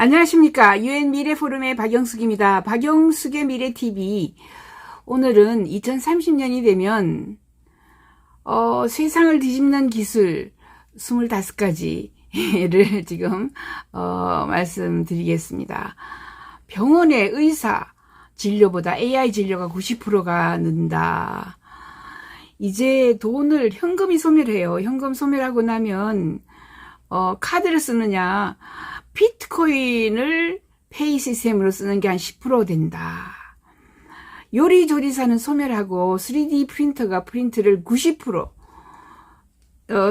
안녕하십니까. UN 미래포럼의 박영숙입니다. 박영숙의 미래TV. 오늘은 2030년이 되면 세상을 뒤집는 기술 25가지를 지금 말씀드리겠습니다. 병원의 의사 진료보다 AI 진료가 90%가 는다. 이제 돈을 현금이 소멸해요. 현금 소멸하고 나면 카드를 쓰느냐, 비트코인을 페이 시스템으로 쓰는 게 한 10% 된다. 요리조리사는 소멸하고 3D 프린터가 프린트를 90%,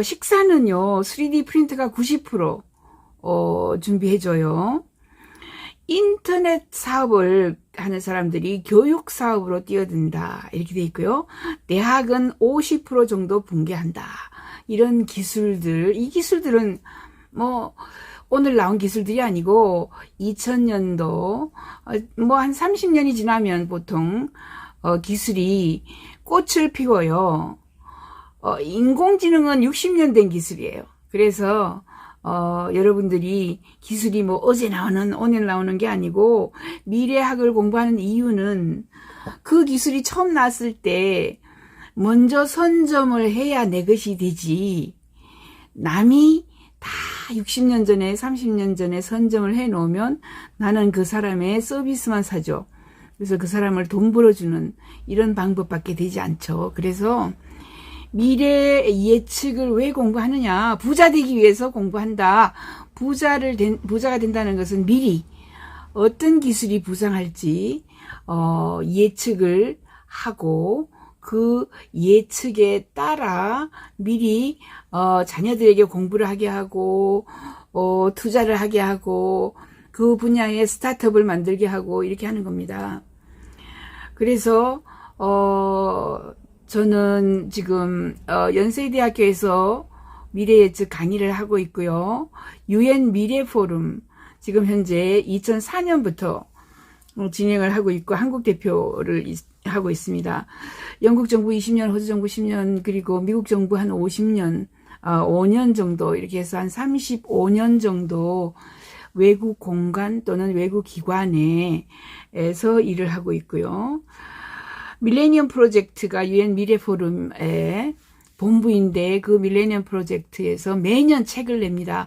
식사는요 3D 프린터가 90% 준비해줘요. 인터넷 사업을 하는 사람들이 교육 사업으로 뛰어든다 이렇게 돼 있고요. 대학은 50% 정도 붕괴한다. 이런 기술들, 이 기술들은 뭐 오늘 나온 기술들이 아니고 2000년도 뭐 한 30년이 지나면 보통 기술이 꽃을 피워요. 인공지능은 60년 된 기술이에요. 그래서 여러분들이 기술이 뭐 어제 나오는 오늘 나오는 게 아니고 미래학을 공부하는 이유는 그 기술이 처음 나왔을 때 먼저 선점을 해야 내 것이 되지, 남이 다 60년 전에 30년 전에 선점을 해 놓으면 나는 그 사람의 서비스만 사죠. 그래서 그 사람을 돈 벌어주는 이런 방법밖에 되지 않죠. 그래서 미래 예측을 왜 공부하느냐? 부자 되기 위해서 공부한다. 부자가 된다는 것은 미리 어떤 기술이 부상할지 예측을 하고 그 예측에 따라 미리 자녀들에게 공부를 하게 하고 투자를 하게 하고 그 분야의 스타트업을 만들게 하고 이렇게 하는 겁니다. 그래서 저는 지금 연세대학교에서 미래예측 강의를 하고 있고요. UN 미래포럼 지금 현재 2004년부터 진행을 하고 있고 한국 대표를 하고 있습니다. 영국 정부 20년, 호주 정부 10년, 그리고 미국 정부 한 50년, 5년 정도 이렇게 해서 한 35년 정도 외국 공간 또는 외국 기관에서 일을 하고 있고요. 밀레니엄 프로젝트가 UN 미래포럼의 본부인데 그 밀레니엄 프로젝트에서 매년 책을 냅니다.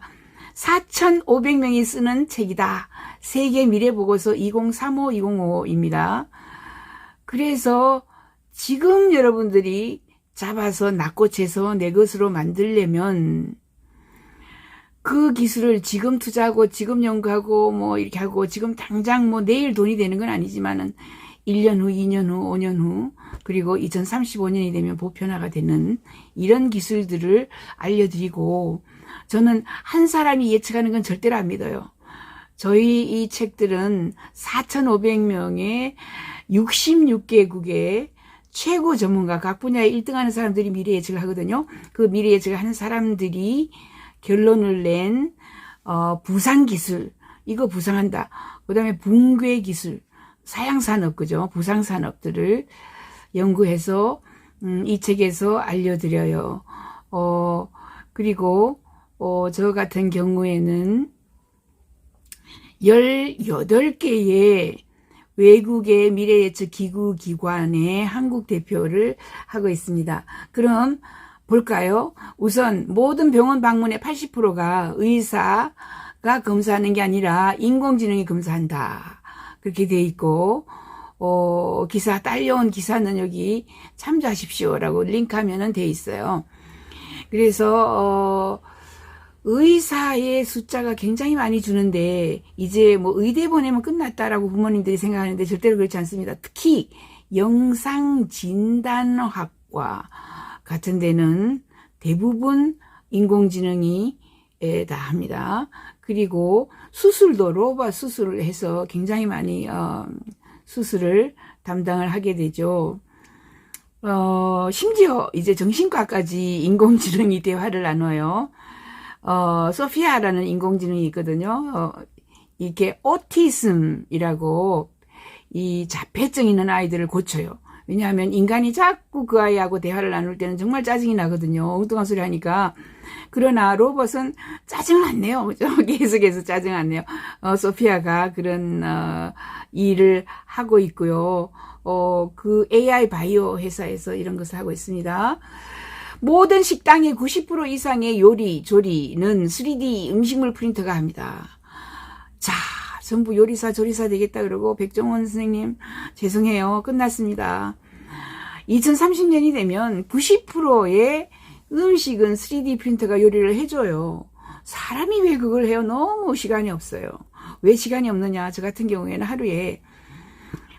4,500명이 쓰는 책이다. 세계 미래보고서 2035-2055입니다. 그래서 지금 여러분들이 잡아서 낚고채서 내 것으로 만들려면 그 기술을 지금 투자하고 지금 연구하고 뭐 이렇게 하고 지금 당장 뭐 내일 돈이 되는 건 아니지만은 1년 후, 2년 후, 5년 후, 그리고 2035년이 되면 보편화가 되는 이런 기술들을 알려드리고, 저는 한 사람이 예측하는 건 절대로 안 믿어요. 저희 이 책들은 4,500명의 66개국의 최고 전문가, 각 분야에 1등하는 사람들이 미래 예측을 하거든요. 그 미래 예측을 하는 사람들이 결론을 낸 부상 기술, 이거 부상한다. 그 다음에 붕괴 기술, 사양산업, 그죠? 부상산업들을 연구해서 이 책에서 알려드려요. 그리고 저 같은 경우에는 18개의 외국의 미래예측 기구 기관의 한국 대표를 하고 있습니다. 그럼 볼까요? 우선 모든 병원 방문의 80%가 의사가 검사하는 게 아니라 인공지능이 검사한다. 그렇게 돼 있고, 기사, 딸려온 기사는 여기 참조하십시오라고 링크하면은 돼 있어요. 그래서, 의사의 숫자가 굉장히 많이 주는데, 이제 뭐 의대 보내면 끝났다라고 부모님들이 생각하는데 절대로 그렇지 않습니다. 특히 영상진단학과 같은 데는 대부분 인공지능이 다 합니다. 그리고 수술도 로봇 수술을 해서 굉장히 많이 수술을 담당을 하게 되죠. 심지어 이제 정신과까지 인공지능이 대화를 나눠요. 소피아라는 인공지능이 있거든요. 이게 오티즘이라고 이 자폐증 있는 아이들을 고쳐요. 왜냐하면 인간이 자꾸 그 아이하고 대화를 나눌 때는 정말 짜증이 나거든요. 엉뚱한 소리 하니까. 그러나 로봇은 짜증을 안 내요. 그죠? 계속해서 짜증 안 내요. 소피아가 그런, 일을 하고 있고요. 그 AI 바이오 회사에서 이런 것을 하고 있습니다. 모든 식당의 90% 이상의 요리, 조리는 3D 음식물 프린터가 합니다. 자, 전부 요리사, 조리사 되겠다 그러고 백종원 선생님 죄송해요. 끝났습니다. 2030년이 되면 90%의 음식은 3D 프린터가 요리를 해줘요. 사람이 왜 그걸 해요? 너무 시간이 없어요. 왜 시간이 없느냐? 저 같은 경우에는 하루에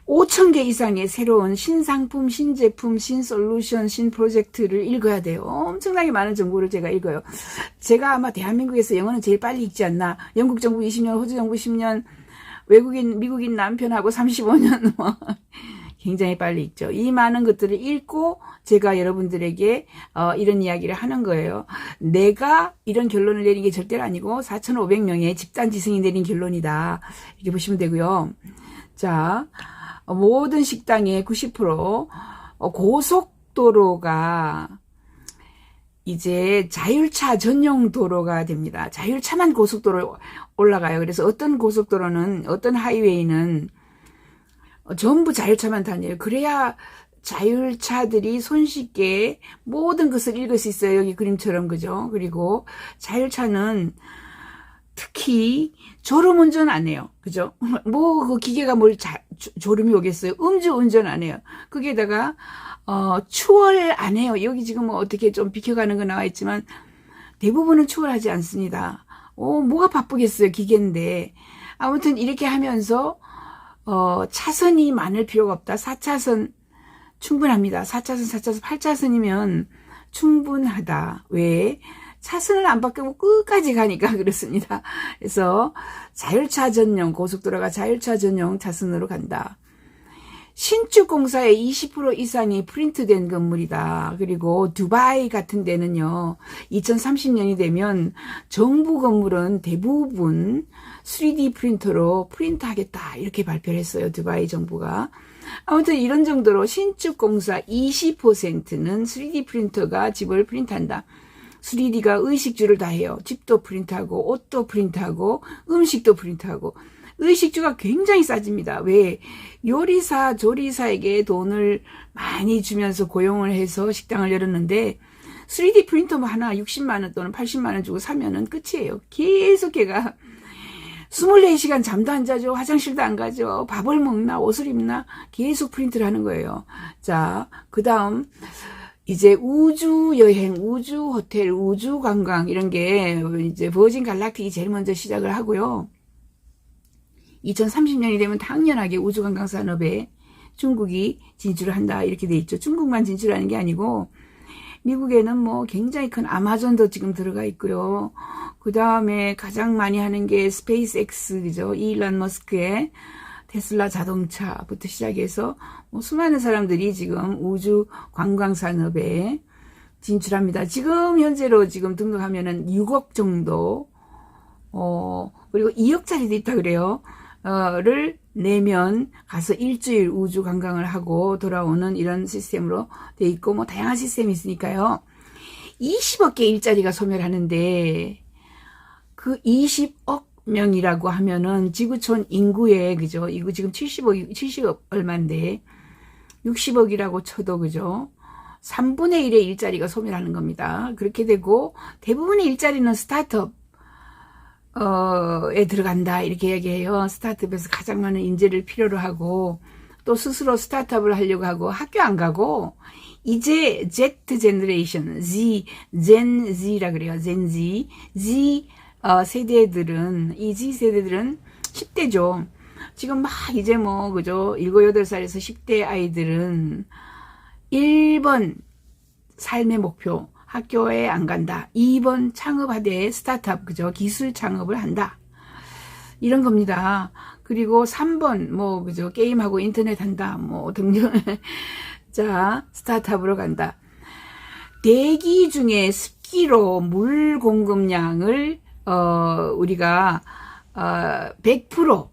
5,000개 이상의 새로운 신상품, 신제품, 신솔루션, 신프로젝트를 읽어야 돼요. 엄청나게 많은 정보를 제가 읽어요. 제가 아마 대한민국에서 영어는 제일 빨리 읽지 않나. 영국 정부 20년, 호주 정부 10년, 미국인 남편하고 35년, 굉장히 빨리 읽죠. 이 많은 것들을 읽고 제가 여러분들에게 이런 이야기를 하는 거예요. 내가 이런 결론을 내린 게 절대로 아니고 4,500명의 집단지성이 내린 결론이다. 이렇게 보시면 되고요. 자, 모든 식당의 90% 고속도로가 이제 자율차 전용 도로가 됩니다. 자율차만 고속도로 올라가요. 그래서 어떤 고속도로는, 어떤 하이웨이는 전부 자율차만 다녀요. 그래야 자율차들이 손쉽게 모든 것을 읽을 수 있어요. 여기 그림처럼, 그죠? 그리고 자율차는 특히 졸음운전 안 해요. 그죠? 뭐, 그 기계가 졸음이 오겠어요? 음주운전 안 해요. 거기에다가, 추월 안 해요. 여기 지금 뭐 어떻게 좀 비켜가는 거 나와 있지만, 대부분은 추월하지 않습니다. 뭐가 바쁘겠어요. 기계인데. 아무튼 이렇게 하면서, 차선이 많을 필요가 없다. 4차선 충분합니다. 4차선, 8차선이면 충분하다. 왜? 차선을 안 바꾸고 끝까지 가니까 그렇습니다. 그래서 자율차 전용, 고속도로가 자율차 전용 차선으로 간다. 신축공사의 20% 이상이 프린트된 건물이다. 그리고 두바이 같은 데는요, 2030년이 되면 정부 건물은 대부분 3D 프린터로 프린트하겠다. 이렇게 발표를 했어요. 두바이 정부가. 아무튼 이런 정도로 신축공사 20%는 3D 프린터가 집을 프린트한다. 3D가 의식주를 다 해요. 집도 프린트하고 옷도 프린트하고 음식도 프린트하고. 의식주가 굉장히 싸집니다. 왜? 요리사, 조리사에게 돈을 많이 주면서 고용을 해서 식당을 열었는데 3D 프린터 하나 60만 원 또는 80만 원 주고 사면은 끝이에요. 계속 걔가 24시간 잠도 안 자죠. 화장실도 안 가죠. 밥을 먹나 옷을 입나 계속 프린트를 하는 거예요. 자, 그 다음 이제 우주 여행, 우주 호텔, 우주 관광 이런 게 이제 버진 갈락틱이 제일 먼저 시작을 하고요. 2030년이 되면 당연하게 우주 관광 산업에 중국이 진출을 한다 이렇게 돼 있죠. 중국만 진출하는 게 아니고 미국에는 뭐 굉장히 큰 아마존도 지금 들어가 있고요. 그 다음에 가장 많이 하는 게 스페이스X 그죠? 일론 머스크의 테슬라 자동차부터 시작해서 뭐 수많은 사람들이 지금 우주 관광 산업에 진출합니다. 지금 현재로 지금 등록하면은 6억 정도, 그리고 2억짜리도 있다 그래요. 를 내면 가서 일주일 우주 관광을 하고 돌아오는 이런 시스템으로 돼 있고 뭐 다양한 시스템이 있으니까요. 20억 개 일자리가 소멸하는데 그 20억 명이라고 하면은 지구촌 인구의 그죠? 이거 지금 70억 얼마인데 60억이라고 쳐도 그죠? 3분의 1의 일자리가 소멸하는 겁니다. 그렇게 되고 대부분의 일자리는 스타트업 에 들어간다 이렇게 얘기해요. 스타트업에서 가장 많은 인재를 필요로 하고 또 스스로 스타트업을 하려고 하고 학교 안 가고 이제 Z 제너레이션 Gen Z라 그래요. Gen Z 세대들은 이 Z 세대들은 10대죠. 지금 막 이제 뭐 그죠? 7, 8살에서 10대 아이들은 1번 삶의 목표 학교에 안 간다. 2번 창업하되 스타트업, 그죠? 기술 창업을 한다. 이런 겁니다. 그리고 3번, 뭐, 그죠? 게임하고 인터넷 한다. 뭐, 등등. 자, 스타트업으로 간다. 대기 중에 습기로 물 공급량을, 우리가, 100%.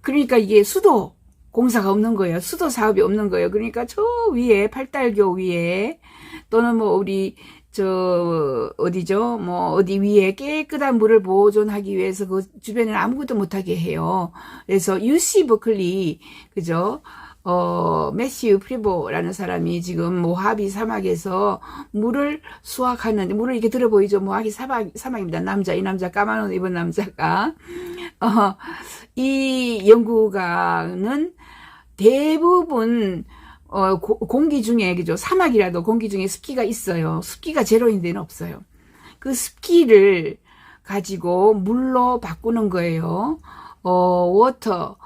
그러니까 이게 수도, 공사가 없는 거예요. 수도 사업이 없는 거예요. 그러니까 저 위에 팔달교 위에 또는 뭐 우리 어디죠? 뭐 어디 위에 깨끗한 물을 보존하기 위해서 그 주변에는 아무것도 못하게 해요. 그래서 UC 버클리 그죠? 매시우 프리보라는 사람이 지금 모하비 사막에서 물을 수확하는, 물을 이렇게 들어 보이죠? 모하비 사막입니다. 이 남자 까만 옷 입은 남자가. 이 연구가는 대부분, 공기 중에, 그죠? 사막이라도 공기 중에 습기가 있어요. 습기가 제로인 데는 없어요. 그 습기를 가지고 물로 바꾸는 거예요. 워터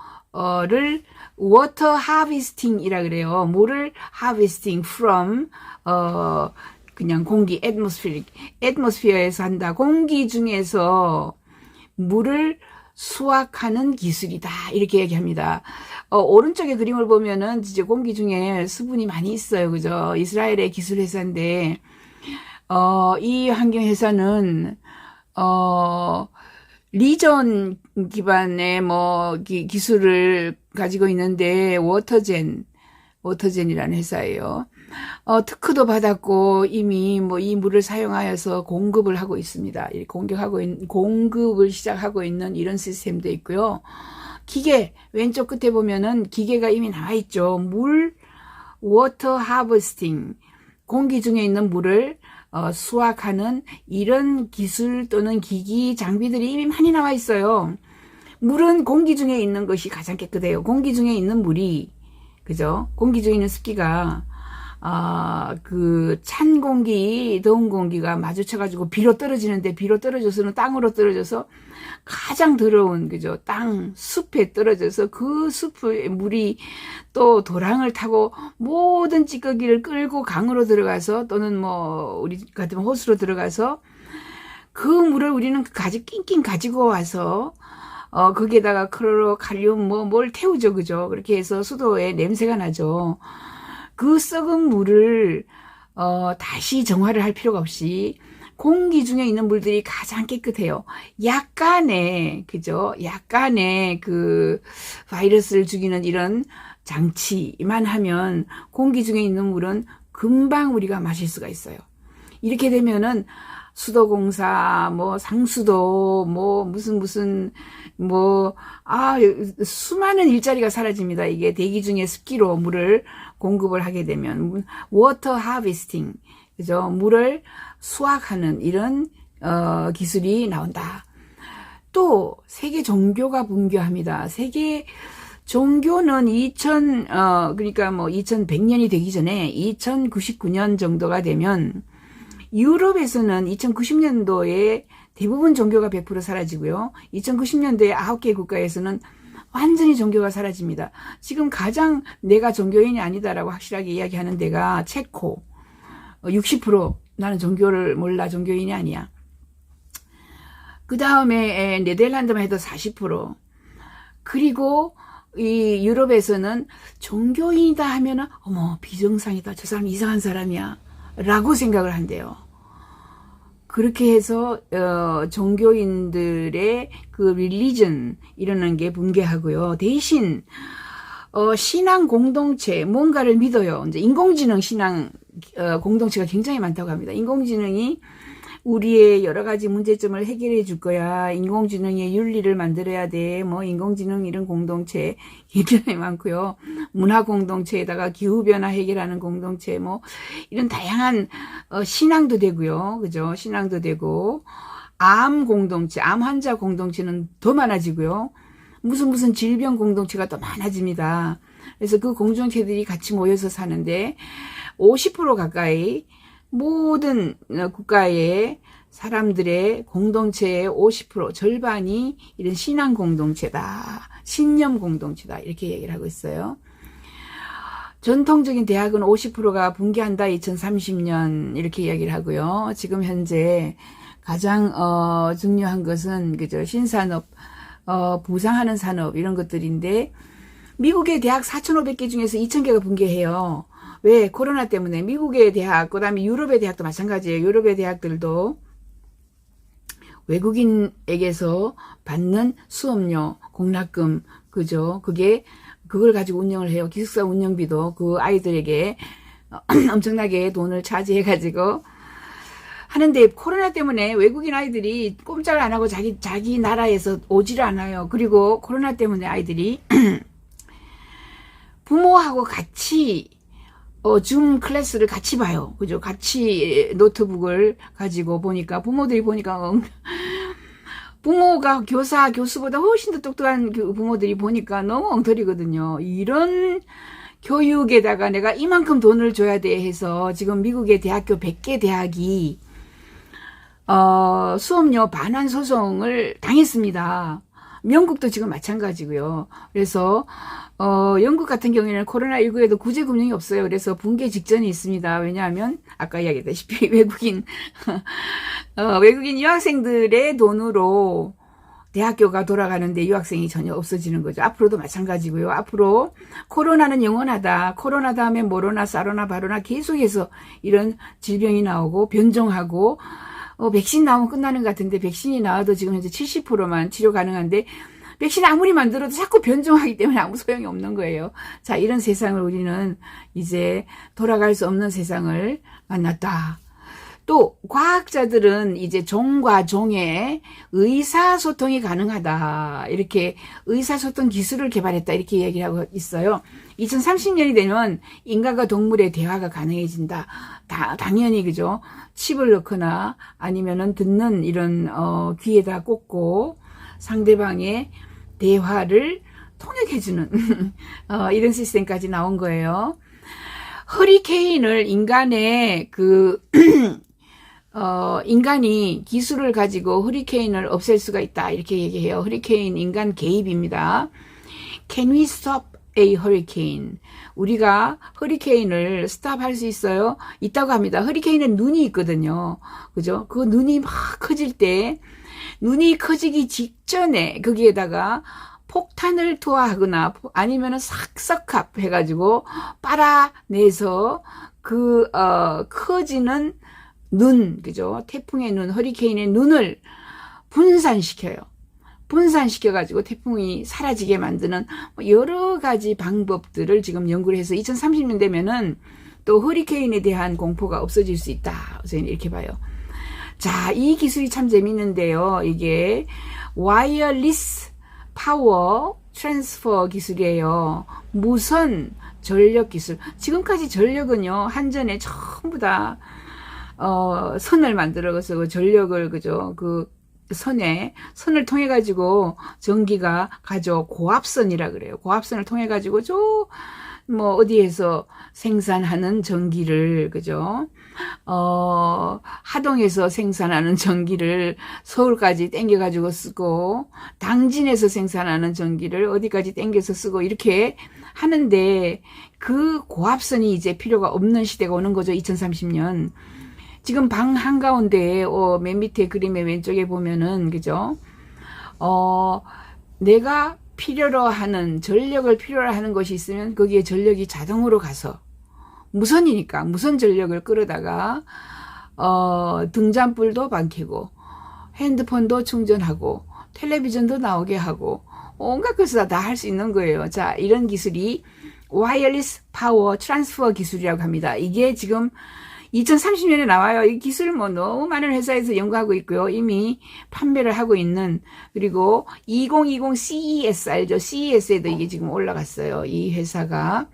하비스팅이라 그래요. 물을 하비스팅 from 그냥 공기 애트모스피어에서 한다. 공기 중에서 물을 수확하는 기술이다. 이렇게 얘기합니다. 오른쪽에 그림을 보면은 이제 공기 중에 수분이 많이 있어요. 그죠? 이스라엘의 기술 회사인데 이 환경 회사는 리전 기반의 뭐 기술을 가지고 있는데 워터젠이라는 회사예요. 특허도 받았고 이미 뭐 이 물을 사용하여서 공급을 하고 있습니다. 공급을 시작하고 있는 이런 시스템도 있고요. 기계 왼쪽 끝에 보면은 기계가 이미 나와 있죠. 워터 하버스팅, 공기 중에 있는 물을 수확하는 이런 기술 또는 기기 장비들이 이미 많이 나와 있어요. 물은 공기 중에 있는 것이 가장 깨끗해요. 공기 중에 있는 물이, 그죠? 공기 중에 있는 습기가, 그 찬 공기, 더운 공기가 마주쳐가지고 비로 떨어져서는 땅으로 떨어져서 가장 더러운, 그죠? 숲에 떨어져서 그 숲의 물이 또 도랑을 타고 모든 찌꺼기를 끌고 강으로 들어가서 또는 뭐 우리 같으면 호수로 들어가서 그 물을 우리는 낑낑 가지고 와서 거기에다가 클로로, 칼륨, 뭘 태우죠. 그죠? 그렇게 해서 수도에 냄새가 나죠. 그 썩은 물을, 다시 정화를 할 필요가 없이 공기 중에 있는 물들이 가장 깨끗해요. 그죠? 약간의 그 바이러스를 죽이는 이런 장치만 하면 공기 중에 있는 물은 금방 우리가 마실 수가 있어요. 이렇게 되면은 수도공사, 뭐 상수도, 뭐 무슨 수많은 일자리가 사라집니다. 이게 대기 중에 습기로 물을 공급을 하게 되면 워터 하비스팅, 그죠? 물을 수확하는 이런 기술이 나온다. 또 세계 종교가 분교합니다. 세계 종교는 그러니까 뭐 2100년이 되기 전에 2099년 정도가 되면 유럽에서는 2090년도에 대부분 종교가 100% 사라지고요. 2090년도에 9개 국가에서는 완전히 종교가 사라집니다. 지금 가장 내가 종교인이 아니다라고 확실하게 이야기하는 데가 체코. 60% 나는 종교를 몰라, 종교인이 아니야. 그 다음에 네덜란드만 해도 40%. 그리고 이 유럽에서는 종교인이다 하면은 어머 비정상이다, 저 사람 이상한 사람이야 라고 생각을 한대요. 그렇게 해서 종교인들의 그 릴리전 이라는 게 붕괴하고요. 대신 신앙 공동체, 뭔가를 믿어요. 이제 인공지능 신앙 공동체가 굉장히 많다고 합니다. 인공지능이 우리의 여러 가지 문제점을 해결해 줄 거야. 인공지능의 윤리를 만들어야 돼. 뭐 인공지능 이런 공동체 굉장히 많고요. 문화 공동체에다가 기후변화 해결하는 공동체, 뭐 이런 다양한 신앙도 되고요. 그죠? 신앙도 되고 암 공동체, 암 환자 공동체는 더 많아지고요. 무슨 질병 공동체가 더 많아집니다. 그래서 그 공동체들이 같이 모여서 사는데 50% 가까이 모든 국가의 사람들의 공동체의 50%, 절반이 이런 신앙 공동체다, 신념 공동체다, 이렇게 얘기를 하고 있어요. 전통적인 대학은 50%가 붕괴한다, 2030년, 이렇게 이야기를 하고요. 지금 현재 가장 중요한 것은 그죠, 신산업, 부상하는 산업 이런 것들인데, 미국의 대학 4,500개 중에서 2,000개가 붕괴해요. 왜? 코로나 때문에. 미국의 대학, 그 다음에 유럽의 대학도 마찬가지예요. 유럽의 대학들도 외국인에게서 받는 수업료, 공납금, 그죠? 그게 그걸 가지고 운영을 해요. 기숙사 운영비도 그 아이들에게 엄청나게 돈을 차지해가지고 하는데, 코로나 때문에 외국인 아이들이 꼼짝을 안 하고 자기 나라에서 오지를 않아요. 그리고 코로나 때문에 아이들이 부모하고 같이 줌 클래스를 같이 봐요. 그죠? 같이 노트북을 가지고 보니까, 부모들이 보니까 부모가 교수보다 훨씬 더 똑똑한 부모들이 보니까 너무 엉터리거든요. 이런 교육에다가 내가 이만큼 돈을 줘야 돼 해서 지금 미국의 대학교 100개 대학이 수업료 반환 소송을 당했습니다. 영국도 지금 마찬가지고요. 그래서 영국 같은 경우에는 코로나19에도 구제금융이 없어요. 그래서 붕괴 직전에 있습니다. 왜냐하면 아까 이야기했다시피 외국인 유학생들의 돈으로 대학교가 돌아가는데 유학생이 전혀 없어지는 거죠. 앞으로도 마찬가지고요. 앞으로 코로나는 영원하다. 코로나 다음에 모로나, 사로나, 바로나 계속해서 이런 질병이 나오고 변종하고, 백신 나오면 끝나는 것 같은데, 백신이 나와도 지금 현재 70%만 치료 가능한데, 백신 아무리 만들어도 자꾸 변종하기 때문에 아무 소용이 없는 거예요. 자, 이런 세상을 우리는 이제 돌아갈 수 없는 세상을 만났다. 또 과학자들은 이제 종과 종의 의사소통이 가능하다. 이렇게 의사소통 기술을 개발했다. 이렇게 얘기를 하고 있어요. 2030년이 되면 인간과 동물의 대화가 가능해진다. 당연히 그죠. 칩을 넣거나 아니면은 듣는 이런 귀에다 꽂고 상대방의 대화를 통역해주는 이런 시스템까지 나온 거예요. 허리케인을 인간이 기술을 가지고 허리케인을 없앨 수가 있다. 이렇게 얘기해요. 허리케인 인간 개입입니다. Can we stop a hurricane? 우리가 허리케인을 스탑할 수 있어요? 있다고 합니다. 허리케인은 눈이 있거든요. 그죠? 그 눈이 막 커질 때, 눈이 커지기 직전에 거기에다가 폭탄을 투하하거나 아니면은 싹싹합 해가지고 빨아내서 커지는 눈, 그죠? 태풍의 눈, 허리케인의 눈을 분산시켜요. 분산시켜가지고 태풍이 사라지게 만드는 여러 가지 방법들을 지금 연구를 해서 2030년 되면은 또 허리케인에 대한 공포가 없어질 수 있다. 저희는 이렇게 봐요. 자, 이 기술이 참 재밌는데요. 이게 와이어리스 파워 트랜스퍼 기술이에요. 무선 전력 기술. 지금까지 전력은요, 한전에 전부 다 선을 만들어서 그 전력을, 그죠? 선을 통해 가지고 전기가 가죠. 고압선이라 그래요. 고압선을 통해 가지고 어디에서 생산하는 전기를, 그죠? 하동에서 생산하는 전기를 서울까지 땡겨 가지고 쓰고, 당진에서 생산하는 전기를 어디까지 땡겨서 쓰고, 이렇게 하는데, 그 고압선이 이제 필요가 없는 시대가 오는 거죠. 2030년. 지금 방 한가운데에, 맨 밑에 그림의 왼쪽에 보면은, 그죠? 내가 전력을 필요로 하는 것이 있으면 거기에 전력이 자동으로 가서, 무선이니까, 무선 전력을 끌어다가, 등잔불도 밝히고, 핸드폰도 충전하고, 텔레비전도 나오게 하고, 온갖 것을 다 할 수 있는 거예요. 자, 이런 기술이 와이어리스 파워 트랜스퍼 기술이라고 합니다. 이게 지금 2030년에 나와요. 이 기술 너무 많은 회사에서 연구하고 있고요. 이미 판매를 하고 있는, 그리고 2020 CES 알죠? CES에도 이게 지금 올라갔어요. 이 회사가.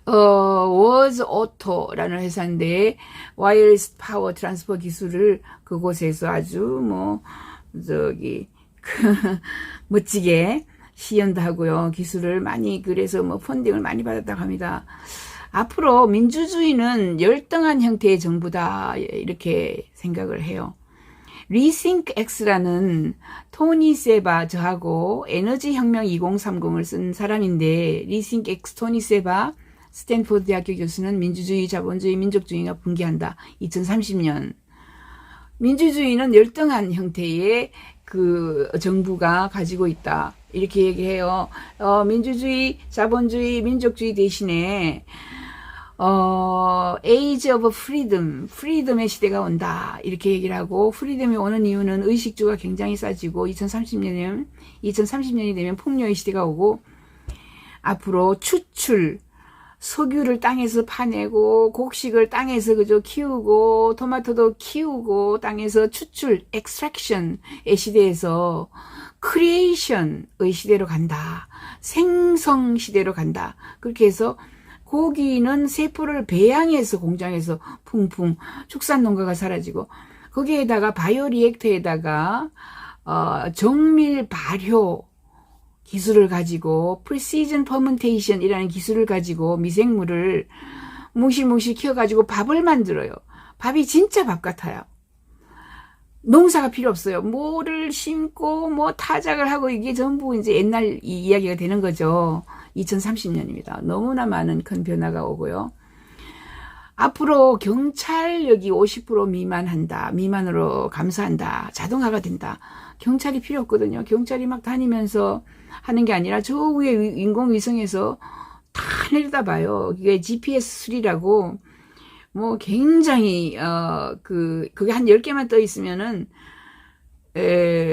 워즈 오토라는 회사인데, 와이어리스 파워 트랜스퍼 기술을 그곳에서 아주 멋지게 시연도 하고요. 기술을 많이, 그래서 펀딩을 많이 받았다고 합니다. 앞으로 민주주의는 열등한 형태의 정부다, 이렇게 생각을 해요. 리싱크 X라는 토니 세바 저하고 에너지 혁명 2030을 쓴 사람인데, 리싱크 X 토니 세바 스탠포드 대학교 교수는 민주주의, 자본주의, 민족주의가 붕괴한다. 2030년. 민주주의는 열등한 형태의 정부가 가지고 있다. 이렇게 얘기해요. 민주주의, 자본주의, 민족주의 대신에 Age of Freedom, 프리덤의 시대가 온다. 이렇게 얘기를 하고, 프리덤이 오는 이유는 의식주가 굉장히 싸지고, 2030년이 되면 폭력의 시대가 오고, 앞으로 추출, 석유를 땅에서 파내고 곡식을 땅에서 그저 키우고 토마토도 키우고 땅에서 추출, extraction의 시대에서 creation의 시대로 간다. 생성 시대로 간다. 그렇게 해서 고기는 세포를 배양해서 공장에서 풍풍 축산 농가가 사라지고 거기에다가 바이오리액터에다가 정밀 발효 기술을 가지고 프리시즌 퍼먼테이션이라는 기술을 가지고 미생물을 뭉실뭉실 키워가지고 밥을 만들어요. 밥이 진짜 밥 같아요. 농사가 필요 없어요. 뭐를 심고 뭐 타작을 하고 이게 전부 이제 옛날 이야기가 되는 거죠. 2030년입니다. 너무나 많은 큰 변화가 오고요. 앞으로 경찰력이 50% 미만한다. 미만으로 감소한다. 자동화가 된다. 경찰이 필요 없거든요. 경찰이 막 다니면서 하는 게 아니라 저 위에 인공위성에서 다 내려다봐요. 이게 GPS 수리라고 뭐 굉장히 그게 한 10개만 떠 있으면은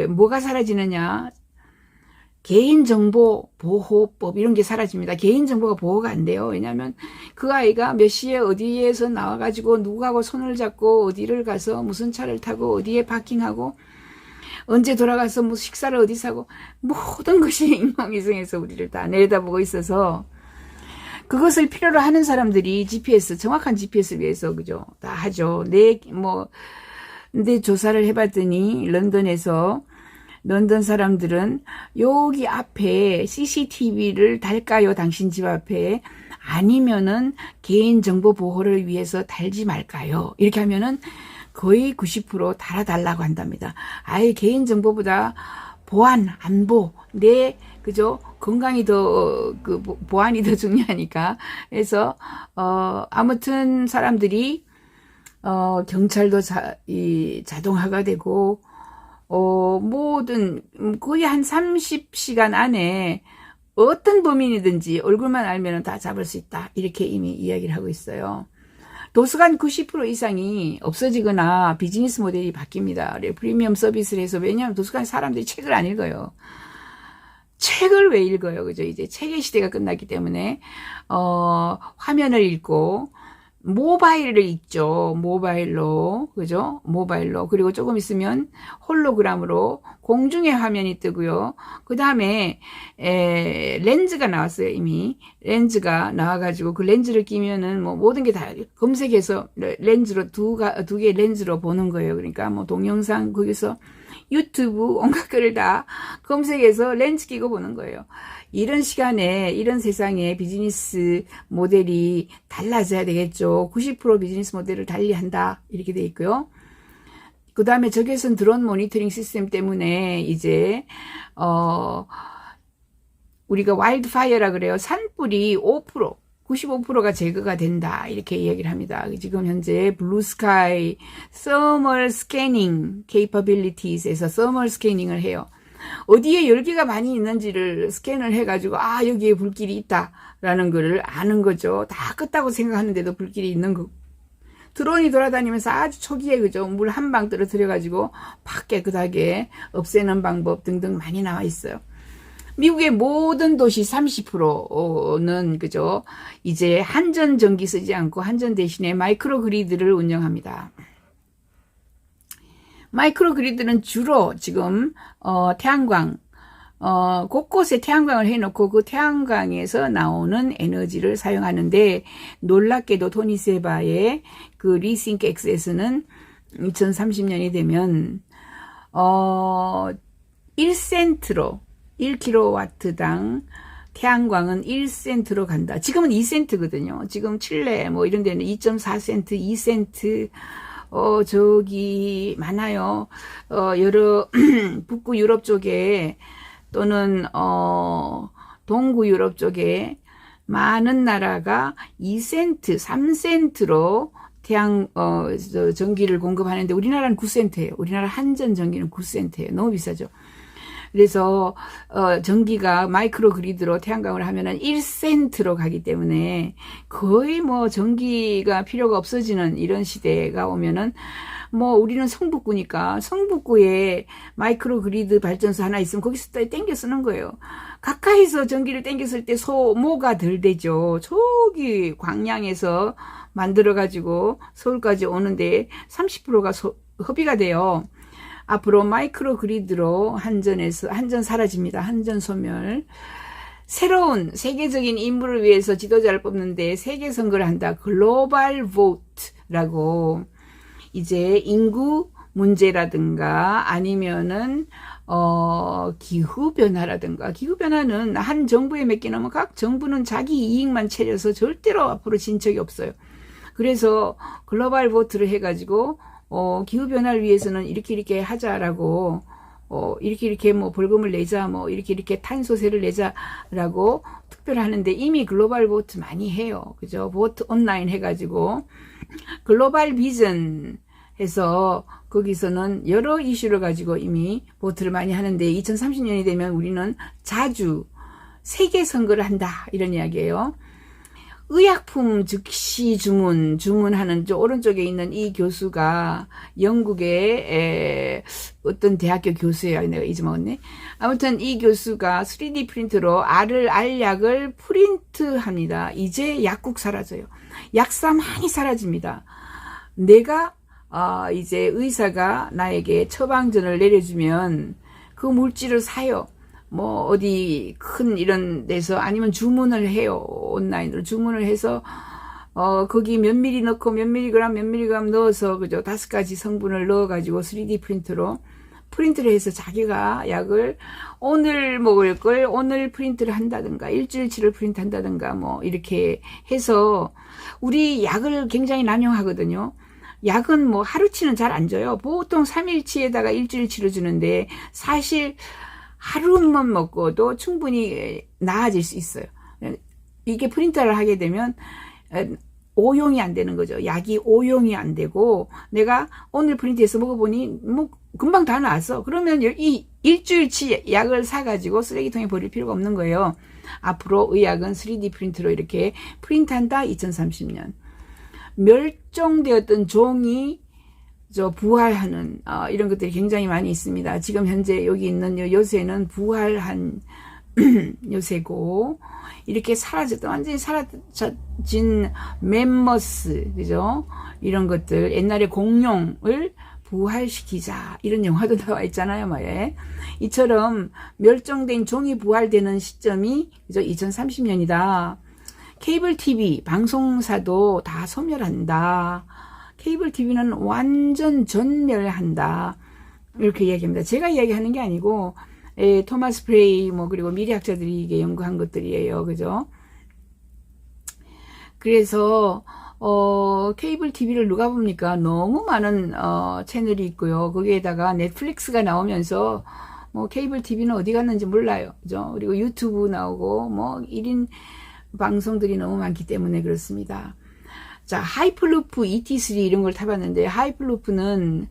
뭐가 사라지느냐? 개인정보보호법 이런 게 사라집니다. 개인정보가 보호가 안 돼요. 왜냐하면 그 아이가 몇 시에 어디에서 나와가지고 누구하고 손을 잡고 어디를 가서 무슨 차를 타고 어디에 파킹하고 언제 돌아가서 뭐 식사를 어디서 하고 모든 것이 인공위성에서 우리를 다 내려다보고 있어서 그것을 필요로 하는 사람들이 GPS, 정확한 GPS를 위해서 그죠? 다 하죠. 근데 조사를 해봤더니 런던 사람들은 여기 앞에 CCTV를 달까요? 당신 집 앞에 아니면은 개인정보 보호를 위해서 달지 말까요? 이렇게 하면은 거의 90% 달아달라고 한답니다. 아예 개인정보보다 보안, 안보, 그죠? 건강이 보안이 더 중요하니까. 그래서, 아무튼 사람들이, 경찰도 자동화가 되고, 거의 한 30시간 안에 어떤 범인이든지 얼굴만 알면 다 잡을 수 있다. 이렇게 이미 이야기를 하고 있어요. 도서관 90% 이상이 없어지거나 비즈니스 모델이 바뀝니다. 프리미엄 서비스를 해서, 왜냐하면 도서관 사람들이 책을 안 읽어요. 책을 왜 읽어요? 그죠? 이제 책의 시대가 끝났기 때문에, 화면을 읽고, 모바일을 읽죠. 모바일로. 그죠? 모바일로. 그리고 조금 있으면 홀로그램으로 공중에 화면이 뜨고요. 그 다음에, 렌즈가 나왔어요. 이미. 렌즈가 나와가지고 그 렌즈를 끼면은 뭐 모든 게 다 검색해서 렌즈로 두 개의 렌즈로 보는 거예요. 그러니까 뭐 동영상, 거기서 유튜브 온갖 거를 다 검색해서 렌즈 끼고 보는 거예요. 이런 시간에, 이런 세상에 비즈니스 모델이 달라져야 되겠죠. 90% 비즈니스 모델을 달리한다. 이렇게 돼 있고요. 그 다음에 적외선 드론 모니터링 시스템 때문에 이제, 우리가 와일드 파이어라 그래요. 산불이 5%, 95%가 제거가 된다. 이렇게 이야기를 합니다. 지금 현재 블루 스카이 서멀 스캐닝 케이퍼빌리티스에서 서멀 스캐닝을 해요. 어디에 열기가 많이 있는지를 스캔을 해가지고 여기에 불길이 있다라는 거를 아는 거죠. 다 껐다고 생각하는데도 불길이 있는 거. 드론이 돌아다니면서 아주 초기에 그죠. 물 한 방 떨어뜨려가지고 팍 깨끗하게 없애는 방법 등등 많이 나와 있어요. 미국의 모든 도시 30%는 그죠. 이제 한전 전기 쓰지 않고 한전 대신에 마이크로 그리드를 운영합니다. 마이크로 그리드는 주로 지금 태양광 곳곳에 태양광을 해놓고 그 태양광에서 나오는 에너지를 사용하는데, 놀랍게도 토니 세바의 그 리싱크 엑스에서는 2030년이 되면 1센트로 1kW당 태양광은 1센트로 간다. 지금은 2센트거든요. 지금 칠레 뭐 이런 데는 2.4센트, 2센트 저기 많아요. 여러 북구 유럽 쪽에 또는 동구 유럽 쪽에 많은 나라가 2센트, 3센트로 전기를 공급하는데 우리나라는 9센트예요. 우리나라 한전 전기는 9센트예요. 너무 비싸죠. 그래서 전기가 마이크로 그리드로 태양광을 하면은 1센트로 가기 때문에 거의 뭐 전기가 필요가 없어지는 이런 시대가 오면은 뭐 우리는 성북구니까 성북구에 마이크로 그리드 발전소 하나 있으면 거기서 땡겨 쓰는 거예요. 가까이서 전기를 땡겼을 때 소모가 덜 되죠. 저기 광양에서 만들어 가지고 서울까지 오는데 30%가 허비가 돼요. 앞으로 마이크로 그리드로 한전 사라집니다. 한전 소멸. 새로운 세계적인 인물을 위해서 지도자를 뽑는데 세계 선거를 한다. 글로벌 보트라고 이제 인구 문제라든가 아니면은 기후변화라든가, 기후변화는 한 정부에 맡기놓으면 각 정부는 자기 이익만 채려서 절대로 앞으로 진척이 없어요. 그래서 글로벌 보트를 해가지고, 기후변화를 위해서는 이렇게 하자라고, 이렇게 뭐 벌금을 내자, 뭐 이렇게 탄소세를 내자라고 투표를 하는데 이미 글로벌 보트 많이 해요. 그죠? 보트 온라인 해가지고, 글로벌 비전 해서 거기서는 여러 이슈를 가지고 이미 보트를 많이 하는데 2030년이 되면 우리는 자주 세계 선거를 한다 이런 이야기예요. 의약품 즉시 주문하는 저 오른쪽에 있는 이 교수가 영국의 어떤 대학교 교수예요. 내가 잊어먹었네. 아무튼 이 교수가 3D 프린터로 알약을 프린트합니다. 이제 약국 사라져요. 약사 많이 사라집니다. 내가 이제 의사가 나에게 처방전을 내려주면 그 물질을 사요. 뭐 어디 큰 이런 데서 아니면 주문을 해요. 온라인으로 주문을 해서 거기 몇 미리 넣고 몇 밀리그램 넣어서 그죠? 5가지 성분을 넣어 가지고 3D 프린터로 프린트를 해서 자기가 약을 오늘 먹을 걸 오늘 프린트를 한다든가 일주일치를 프린트 한다든가 뭐 이렇게 해서 우리 약을 굉장히 남용하거든요. 약은 뭐 하루치는 잘 안 줘요. 보통 3일치에다가 일주일치를 주는데 사실 하루만 먹고도 충분히 나아질 수 있어요. 이게 프린터를 하게 되면 오용이 안 되는 거죠. 약이 오용이 안 되고 내가 오늘 프린트해서 먹어보니 뭐 금방 다 나왔어. 그러면 이 일주일치 약을 사가지고 쓰레기통에 버릴 필요가 없는 거예요. 앞으로 의학은 3D 프린트로 이렇게 프린트한다. 2030년. 멸종되었던 종이 부활하는 이런 것들이 굉장히 많이 있습니다. 지금 현재 여기 있는 요새는 부활한 요새고 이렇게 완전히 사라진 멤머스 그죠? 이런 것들 옛날에 공룡을 부활시키자 이런 영화도 나와 있잖아요. 예. 이처럼 멸종된 종이 부활되는 시점이 그죠? 2030년이다. 케이블 TV 방송사도 다 소멸한다. 케이블 TV는 완전 전멸한다. 이렇게 이야기합니다. 제가 이야기하는 게 아니고 토마스 프레이 그리고 미래학자들이 이게 연구한 것들이에요. 그죠? 그래서 케이블 TV를 누가 봅니까? 너무 많은 채널이 있고요. 거기에다가 넷플릭스가 나오면서 케이블 TV는 어디 갔는지 몰라요. 그죠? 그리고 유튜브 나오고 1인 방송들이 너무 많기 때문에 그렇습니다. 자, 하이플루프 ET3 이런 걸 타봤는데 하이플루프는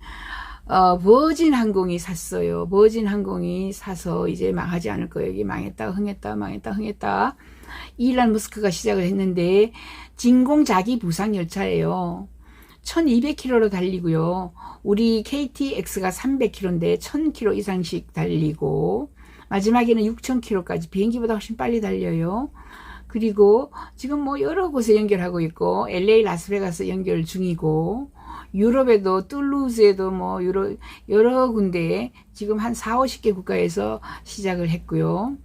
버진 항공이 샀어요. 버진 항공이 사서 이제 망하지 않을 거예요. 여기 망했다 흥했다. 일란 머스크가 시작을 했는데 진공 자기 부상 열차예요. 1200km로 달리고요. 우리 KTX가 300km인데 1000km 이상씩 달리고 마지막에는 6000km까지 비행기보다 훨씬 빨리 달려요. 그리고 지금 여러 곳에 연결하고 있고 LA 라스베가스 연결 중이고 유럽에도 툴루즈에도 여러 군데에 지금 한 40-50개 국가에서 시작을 했고요.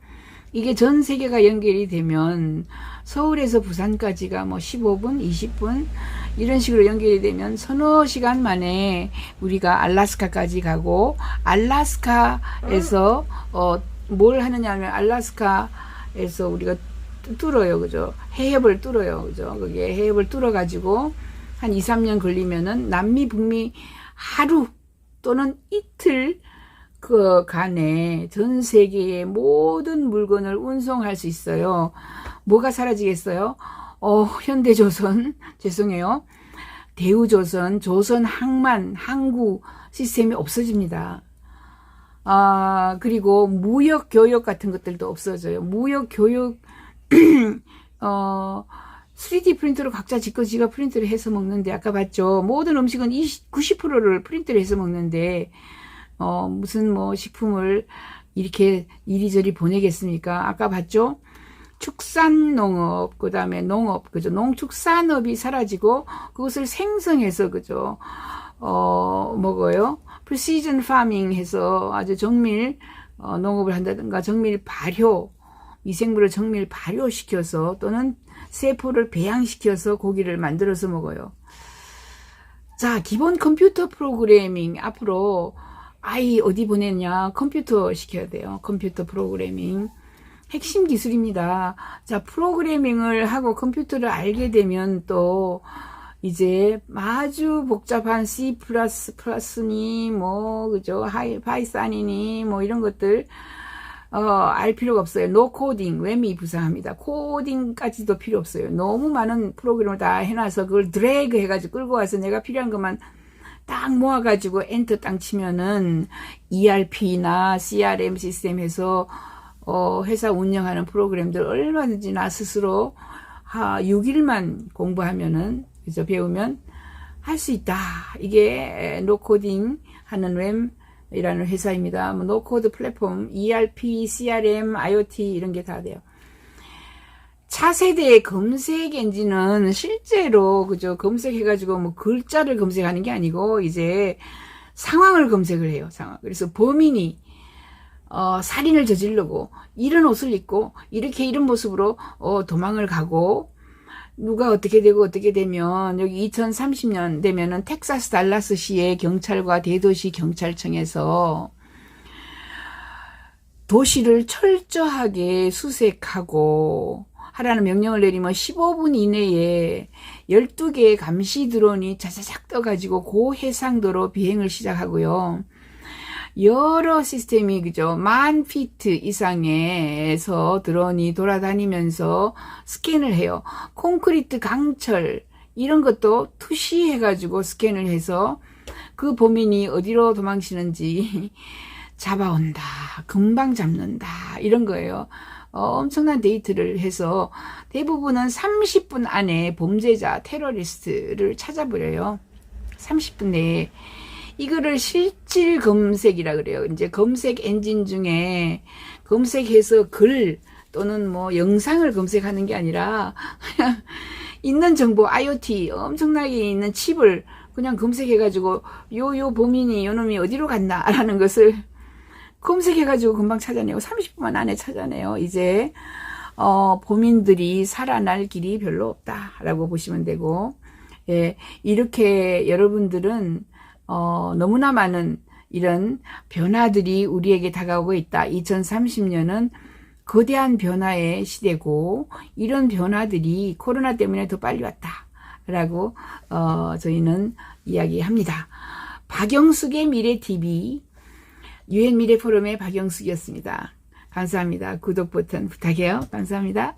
이게 전 세계가 연결이 되면 서울에서 부산까지가 15분, 20분 이런 식으로 연결이 되면 서너 시간 만에 우리가 알래스카까지 가고 알래스카에서 뭘 하느냐면 알래스카에서 우리가 뚫어요. 그죠? 해협을 뚫어요. 그죠? 그게 해협을 뚫어가지고 한 2-3년 걸리면은 남미, 북미 하루 또는 이틀 간에 전 세계의 모든 물건을 운송할 수 있어요. 뭐가 사라지겠어요? 현대조선, 죄송해요. 대우조선, 조선항만, 항구 시스템이 없어집니다. 그리고 무역 교육 같은 것들도 없어져요. 무역 교육 3D 프린터로 각자 지가 프린트를 해서 먹는데, 아까 봤죠? 모든 음식은 90%를 프린트를 해서 먹는데, 무슨 뭐 식품을 이렇게 이리저리 보내겠습니까? 아까 봤죠? 축산농업, 그 다음에 농업, 그죠? 농축산업이 사라지고, 그것을 생성해서, 그죠? 먹어요. 프리시전 파밍 해서 아주 정밀, 농업을 한다든가, 정밀 발효, 미생물을 정밀 발효시켜서, 또는 세포를 배양시켜서 고기를 만들어서 먹어요. 자, 기본 컴퓨터 프로그래밍, 앞으로 아이 어디 보냈냐? 컴퓨터 시켜야 돼요. 컴퓨터 프로그래밍. 핵심 기술입니다. 자, 프로그래밍을 하고 컴퓨터를 알게 되면 또 이제 아주 복잡한 C++니 뭐 그죠? 파이썬이니 뭐 이런 것들 알 필요가 없어요. 노 코딩, 웸이 부상합니다. 코딩까지도 필요 없어요. 너무 많은 프로그램을 다 해놔서 그걸 드래그 해가지고 끌고 와서 내가 필요한 것만 딱 모아가지고 엔터 땅 치면은 ERP나 CRM 시스템에서 회사 운영하는 프로그램들 얼마든지 나 스스로 6일만 공부하면은, 그죠? 배우면 할 수 있다. 이게 노코딩 하는 웸이라는 회사입니다. 노코드 플랫폼, ERP, CRM, IoT 이런 게 다 돼요. 차세대의 검색 엔진은 실제로, 그죠? 검색해가지고 뭐 글자를 검색하는 게 아니고 이제 상황을 검색을 해요. 상황. 그래서 범인이 살인을 저지르고 이런 옷을 입고 이렇게 이런 모습으로 도망을 가고, 누가 어떻게 되고 어떻게 되면 여기 2030년 되면은 텍사스 달라스시의 경찰과 대도시 경찰청에서 도시를 철저하게 수색하고 하라는 명령을 내리면 15분 이내에 12개의 감시 드론이 자자작 떠가지고 고해상도로 비행을 시작하고요. 여러 시스템이, 그죠? 10,000피트 이상에서 드론이 돌아다니면서 스캔을 해요. 콘크리트 강철, 이런 것도 투시해가지고 스캔을 해서 그 범인이 어디로 도망치는지 잡아온다. 금방 잡는다. 이런 거예요. 엄청난 데이터를 해서 대부분은 30분 안에 범죄자, 테러리스트를 찾아버려요. 30분 내에. 이거를 실질 검색이라 그래요. 이제 검색 엔진 중에 검색해서 글 또는 뭐 영상을 검색하는 게 아니라 그냥 있는 정보, IoT 엄청나게 있는 칩을 그냥 검색해가지고 요 범인이 요 놈이 어디로 갔나라는 것을 검색해가지고 금방 찾아내고 30분 안에 찾아내요. 이제 범인들이 살아날 길이 별로 없다라고 보시면 되고, 예, 이렇게 여러분들은 너무나 많은 이런 변화들이 우리에게 다가오고 있다. 2030년은 거대한 변화의 시대고, 이런 변화들이 코로나 때문에 더 빨리 왔다라고 저희는 이야기합니다. 박영숙의 미래TV, 유엔 미래포럼의 박영숙이었습니다. 감사합니다. 구독 버튼 부탁해요. 감사합니다.